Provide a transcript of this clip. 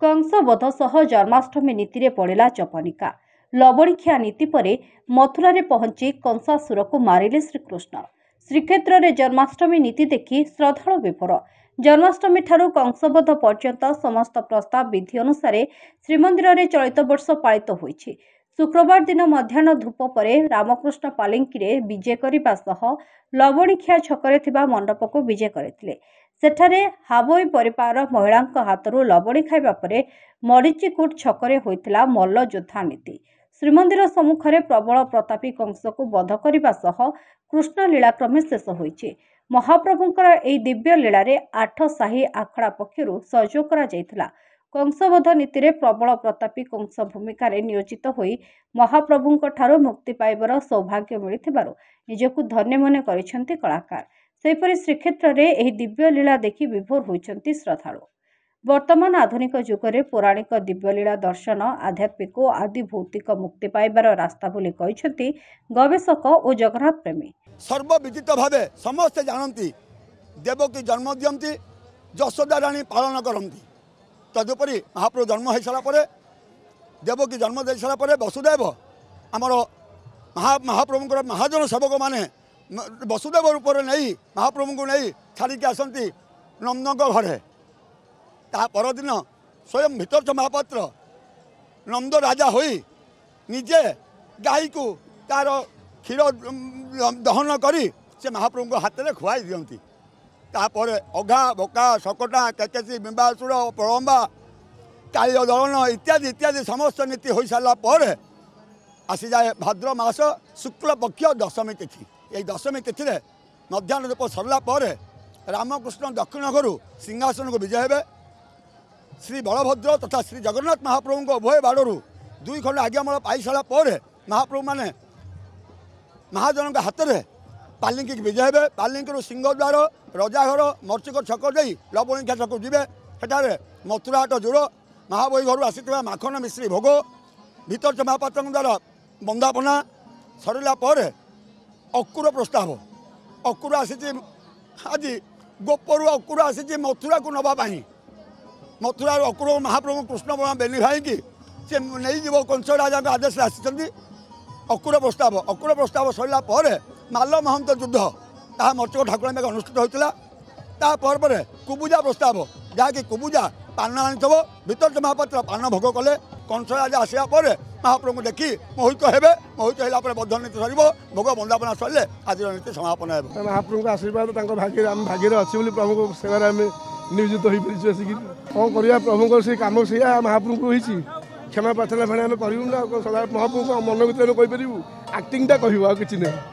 कंसबध सह जन्माष्टमी नीति पड़ा चपनिका। लवणीखिया नीति पर मथुरा पहुंची कंसासुर को मारिले श्रीकृष्ण। श्रीक्षेत्र में जन्माष्टमी नीति देखि श्रद्धालु विभोर। जन्माष्टमी ठारू कंसबध पर्यंत समस्त प्रस्ताव विधि अनुसार श्रीमंदिर में चलित वर्ष पालित होइछि। शुक्रवार दिन मध्याह्न धूप पर रामकृष्ण पालिंकी विजे करने सह लवणीखिया छकरे थिबा मंडप को विजे करथिले। सेठारे हावोई परिवार महिला हाथरू लवणी खाइबा परे मरीचिकुट छकरे होइतिला मल्ल योद्धा नीति। श्रीमंदिर सम्मुख में प्रबल प्रतापी कंस को वध करने सह कृष्ण लीलाक्रमे शेष होइछि। महाप्रभुंकर एही दिव्य लीला रे 8 शाही आखड़ा पक्षरु सहयोग करा जायतिला। कंसबध नीति रे प्रबल प्रतापी कंस भूमिका रे नियोजित होई महाप्रभुंक ठारो मुक्ति पाइबार सौभाग्य मिलिथिबारु निजकु धन्य मने करिसेंती कलाकार। सेहीपरि श्रीक्षेत्र में एही दिव्य लीला देखि विभोर होइछंती श्रद्धालु। वर्तमान आधुनिक जुगरे पौराणिक दिव्यलीला दर्शन आध्यात्मिक और आदि भौतिक मुक्ति पाइबार रास्ता बोली कहिसेंती गवेषक और जगन्नाथ प्रेमी। सर्वविदित भावे समस्ते जानती देवकी जन्म दियंती यशोदा रानी पालन करती। तदुपरि महाप्रभु जन्म हो सारा देवकी जन्म दे सारा वसुदेव आमर महाप्रभुंर महाजन सेवक माने वसुदेव रूप नहीं महाप्रभु को नहीं छाड़ी आसती नंदन घरे। ता परदिन स्वयं भितरच महापात्र नंद राजा होई निजे गाई को तार क्षीर दहन करी से महाप्रभु को हाथ में खुआई दियंती। तापर अघा बोका सकटा केकेसी बिंबासुर प्रलम्बा काली दलन इत्यादि इत्यादि समस्त नीति हो सारा पर आसी जाए भाद्र मास शुक्ल पक्ष दशमी तिथि। ये दशमी तिथि मध्याह्न धूप सरला पर रामकृष्ण दक्षिण घर सिंहासन को विजय हे। श्री बलभद्र तथा श्री जगन्नाथ महाप्रभु को उभय बाड़ू 2 खंड आज्ञामल पाई सारा पर महाप्रभु माने महाजन हाथ में पालिंकी विजय हे। पालिंकी सिंहद्वार रजाघर मर्चिक छक दे लवणीखिया छक जीवे सेठारे मथुरा हाट जोड़ महाबही घर आसी माखन मिश्री भोग भीतर महापात्र द्वारा बंदापना सरला पर अकुर प्रस्ताव अकुर आसी आज गोपर अकुर आसी मथुरा को नवाई मथुरा अकुर महाप्रभु कृष्ण बेनी भाई की सी नहीं कंस राजा आदेश आसी अकुर प्रस्ताव सरला पर माल महंत युद्ध ता मर्चक ठाकुर में अनुष्ठित होता। तापर कुबुजा प्रस्ताव जहाँकि कुबुजा पान आनी भीतर महापात्र पान भोग कले कंस राजा आसा पर महाप्रभु देखी मोहित हे मोहित होगा बद्ध नीति सर भोग बंदापना सरले आज नीति समापन है। महाप्रभु का आशीर्वाद आम भाग्य अच्छी प्रभु सेवार आम नियोजित हो पारिक कौन कर प्रभु से कम से महाप्रभु को होती क्षमा प्रार्थना भाई आम करूँ ना महाप्रभु मन भर कहीपर आक्टिंगटा कह कि नहीं।